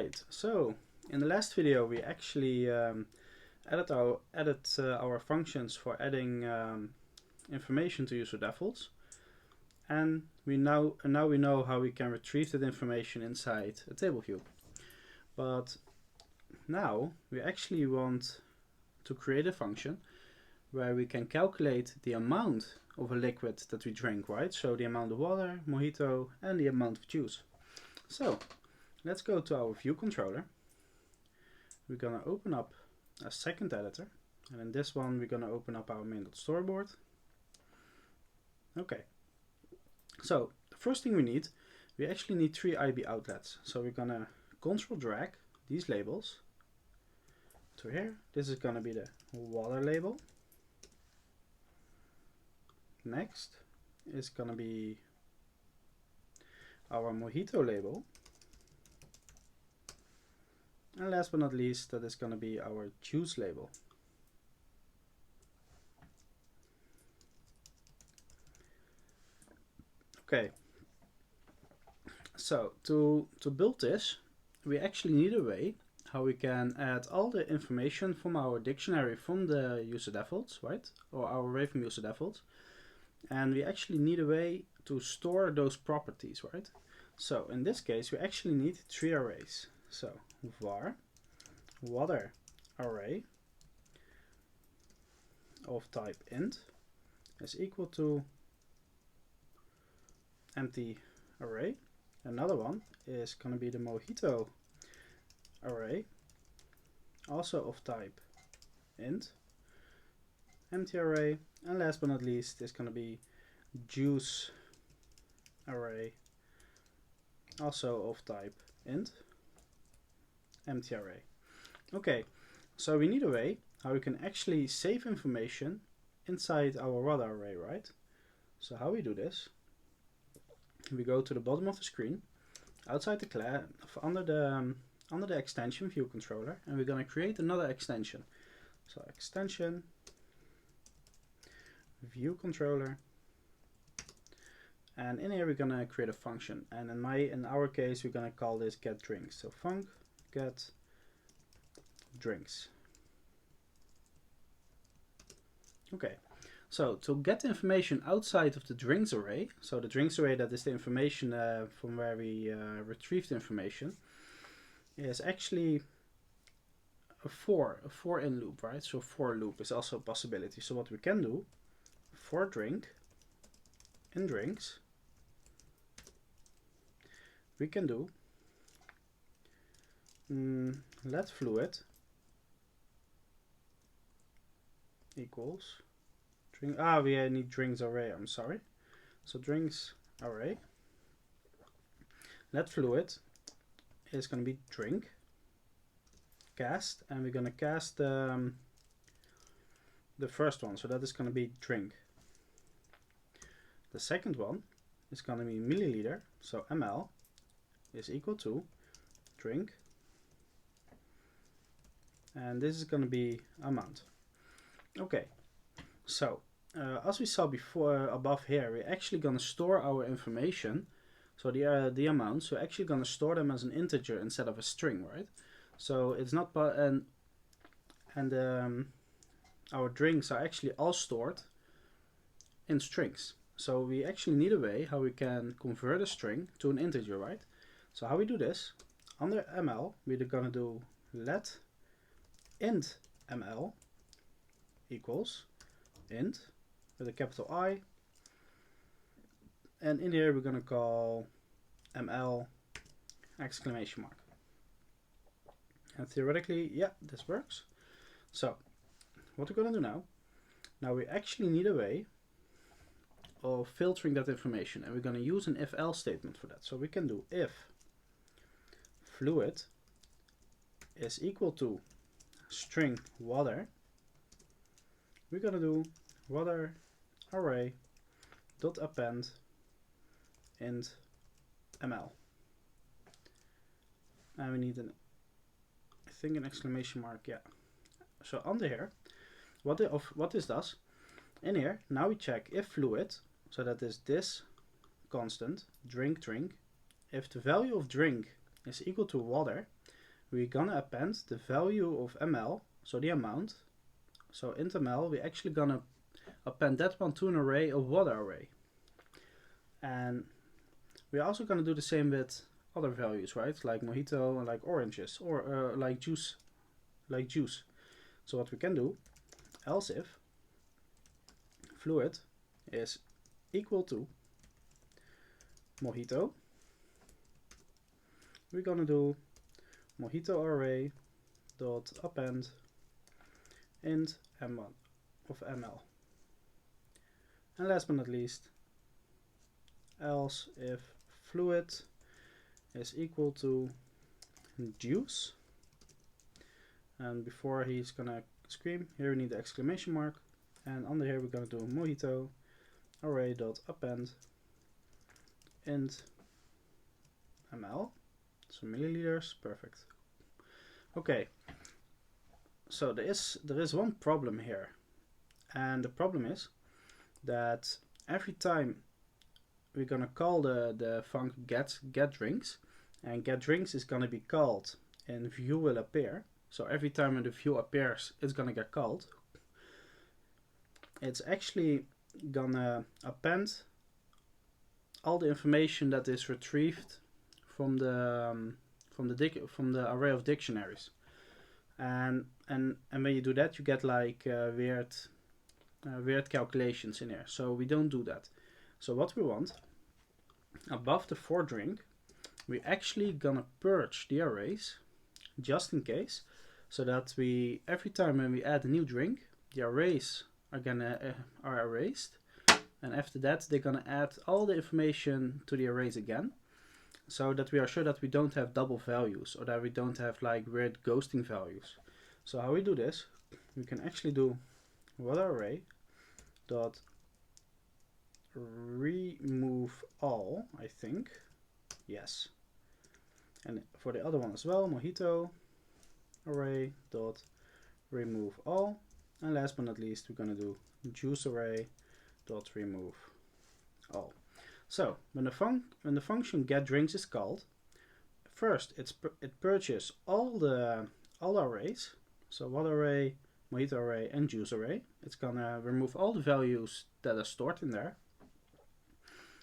Alright, so in the last video we actually added our functions for adding information to UserDefaults, and now we know how we can retrieve that information inside a table view. But now we actually want to create a function where we can calculate the amount of a liquid that we drink, right? So the amount of water, mojito, and the amount of juice. So let's go to our view controller. We're gonna open up a second editor, and in this one we're gonna open up our main.storyboard. Okay, so the first thing we actually need 3 IB outlets. So we're gonna control drag these labels to here. This is gonna be the water label. Next is gonna be our mojito label. And last but not least, that is gonna be our juice label. Okay, so to build this, we actually need a way how we can add all the information from our dictionary from the UserDefaults, right? Or our array from UserDefaults. And we actually need a way to store those properties, right? So in this case, we actually need 3 arrays. So var water array of type int is equal to empty array. Another one is going to be the mojito array, also of type int, empty array, and last but not least is going to be juice array, also of type int, empty array. Okay, so we need a way how we can actually save information inside our water array, right? So how we do this, we go to the bottom of the screen, outside the class, under the extension view controller, and we're going to create another extension. So extension view controller, and in here we're going to create a function, and in our case we're going to call this get drinks. So func get drinks. Okay, so to get the information outside of the drinks array, so the drinks array, that is the information from where we retrieved the information, is actually a for in loop, right? So for loop is also a possibility. So what we can do, for drink in drinks, we can do let fluid equals drink. We need drinks array, I'm sorry. So drinks array, let fluid is going to be drink cast, and we're going to cast the first one, so that is going to be drink. The second one is going to be milliliter, so ml is equal to drink, and this is going to be amount. Okay, so as we saw before above here, we're actually going to store our information. So the amounts, we're actually going to store them as an integer instead of a string, right? So it's not, our drinks are actually all stored in strings. So we actually need a way how we can convert a string to an integer, right? So how we do this, under ml, we're going to do let int ml equals int with a capital I, and in here we're going to call ml exclamation mark. And theoretically, yeah, this works. So what we're going to do now we actually need a way of filtering that information, and we're going to use an if else statement for that. So we can do if fluid is equal to string water, we're going to do water array dot append int ml, and we need I think an exclamation mark, yeah. So under here, what this does, in here, now we check if fluid, so that is this constant, drink, if the value of drink is equal to water, we're gonna append the value of ml, so the amount. So int ml, we're actually gonna append that one to an array, a water array. And we're also gonna do the same with other values, right? Like mojito and like oranges, or like juice. So what we can do, else if fluid is equal to mojito, we're gonna do mojito array dot append int m1 of ml. And last but not least, else if fluid is equal to juice, and before he's gonna scream, here we need the exclamation mark, and under here we're gonna do mojito array dot append int ml, so milliliters. Perfect. Okay, so there is one problem here, and the problem is that every time we're gonna call the func get drinks, and get drinks is gonna be called and view will appear. So every time when the view appears, it's gonna get called. It's actually gonna append all the information that is retrieved from the array of dictionaries, and when you do that, you get like weird calculations in here. So we don't do that. So what we want, above the for drink, we actually gonna purge the arrays just in case, so that we every time when we add a new drink, the arrays are erased, and after that they're gonna add all the information to the arrays again, so that we are sure that we don't have double values, or that we don't have like weird ghosting values. So how we do this, we can actually do water array dot remove all, I think, yes, and for the other one as well, mojito array dot remove all, and last but not least we're going to do juice array dot remove all. So when the function get drinks is called, first it purges all the arrays, so water array, mojito array and juice array. It's gonna remove all the values that are stored in there.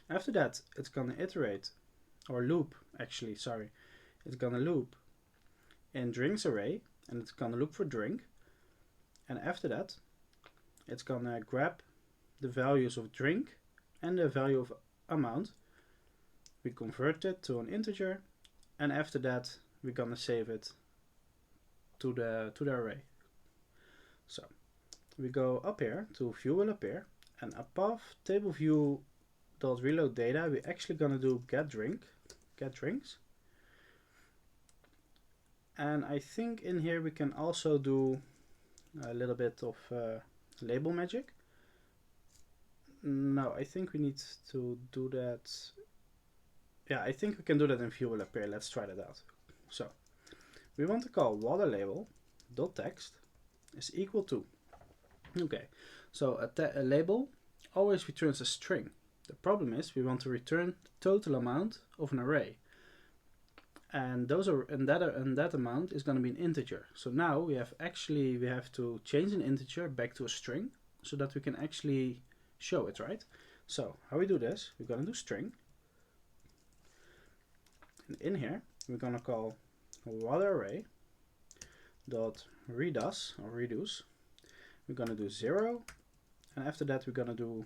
After that, it's gonna iterate or loop, actually, sorry, it's gonna loop in drinks array, and it's gonna look for drink. And after that, it's gonna grab the values of drink and the value of amount. We convert it to an integer, and after that we're gonna save it to the array. So we go up here to view will appear, and above table view dot reload data, we're actually gonna do get drinks. And I think in here we can also do a little bit of label magic. No, I think we need to do that. Yeah, I think we can do that in view will appear. Let's try that out. So we want to call water label dot text is equal to, okay, so a label always returns a string. The problem is we want to return the total amount of an array, and that amount is going to be an integer. So now we have to change an integer back to a string so that we can actually show it, right? So how we do this, we're going to do string, and in here we're going to call water array dot reduce. We're going to do 0, and after that we're going to do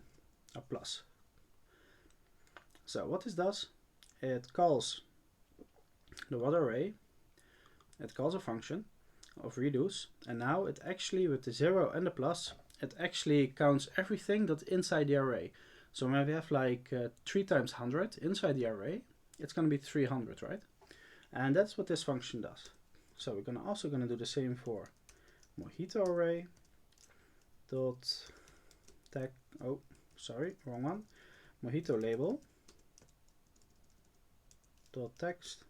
a plus. So what this does, it calls the water array, it calls a function of reduce, and now it actually, with the 0 and the plus, it actually counts everything that's inside the array. So when we have like 3 times 100 inside the array, it's going to be 300, right? And that's what this function does. So we're also going to do the same for mojito array dot tag, oh sorry, wrong one, mojito label dot text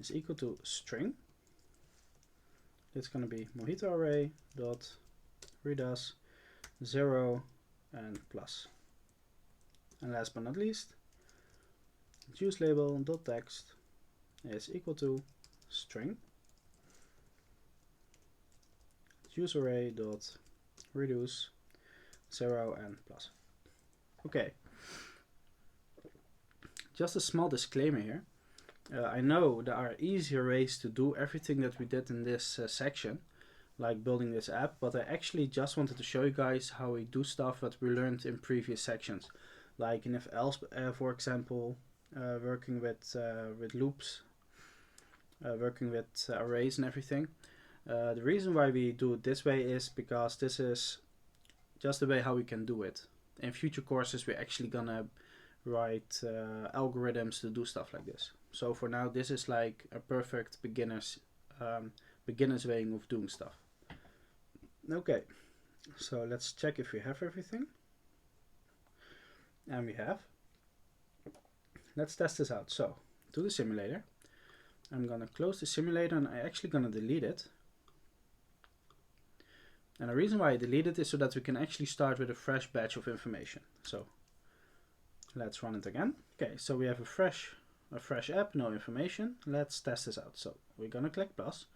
is equal to string. It's going to be mojito array dot reduce 0 and plus. And last but not least, juice label dot text is equal to string. useArray dot reduce 0 and plus. Okay. Just a small disclaimer here. I know there are easier ways to do everything that we did in this section, like building this app, but I actually just wanted to show you guys how we do stuff that we learned in previous sections, like in if else, for example, working with loops, working with arrays and everything. The reason why we do it this way is because this is just the way how we can do it. In future courses we're actually gonna write algorithms to do stuff like this. So for now this is like a perfect beginner's way of doing stuff. Okay, so let's check if we have everything. And we have. Let's test this out. So to the simulator, I'm gonna close the simulator and I'm actually gonna delete it. And the reason why I delete it is so that we can actually start with a fresh batch of information. So let's run it again. Okay, so we have a fresh app, no information. Let's test this out. So we're gonna click plus.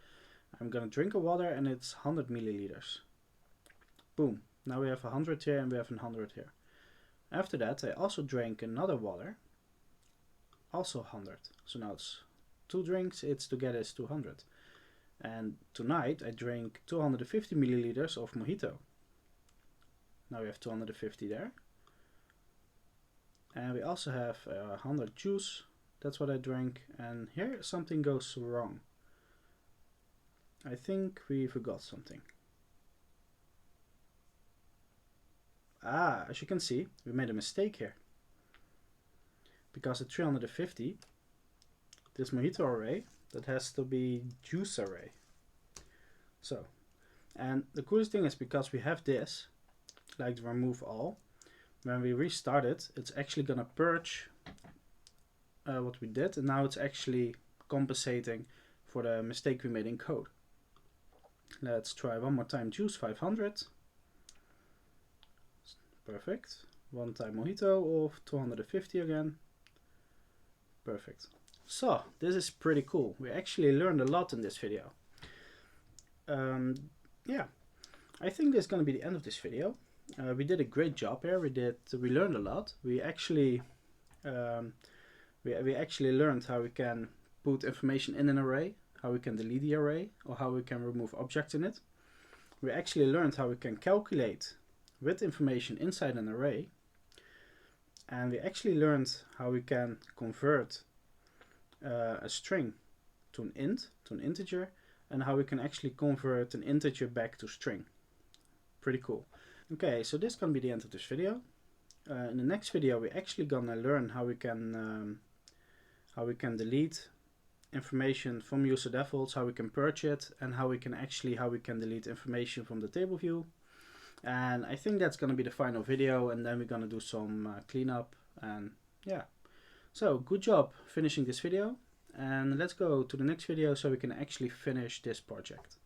I'm gonna drink a water and it's 100 milliliters. Boom. Now we have 100 here and we have 100 here. After that I also drank another water. Also 100. So now it's 2 drinks, it's together is 200. And tonight I drank 250 milliliters of mojito. Now we have 250 there. And we also have 100 juice. That's what I drank. And here something goes wrong. I think we forgot something. As you can see, we made a mistake here. Because at 350, this mojito array, that has to be juice array. So, and the coolest thing is because we have this, like the remove all, when we restart it, it's actually gonna purge what we did, and now it's actually compensating for the mistake we made in code. Let's try one more time juice 500. Perfect. One time mojito of 250 again. Perfect. So this is pretty cool. We actually learned a lot in this video. Yeah, I think this is going to be the end of this video. We did a great job here. We learned a lot. We actually learned how we can put information in an array, how we can delete the array, or how we can remove objects in it. We actually learned how we can calculate with information inside an array. And we actually learned how we can convert a string to an int, to an integer, and how we can actually convert an integer back to string. Pretty cool. Okay, so this is gonna be the end of this video. In the next video, we're actually gonna learn how we can delete information from UserDefaults, how we can purge it, and how we can delete information from the table view. And I think that's gonna be the final video, and then we're gonna do some cleanup. And yeah, so good job finishing this video, and let's go to the next video so we can actually finish this project.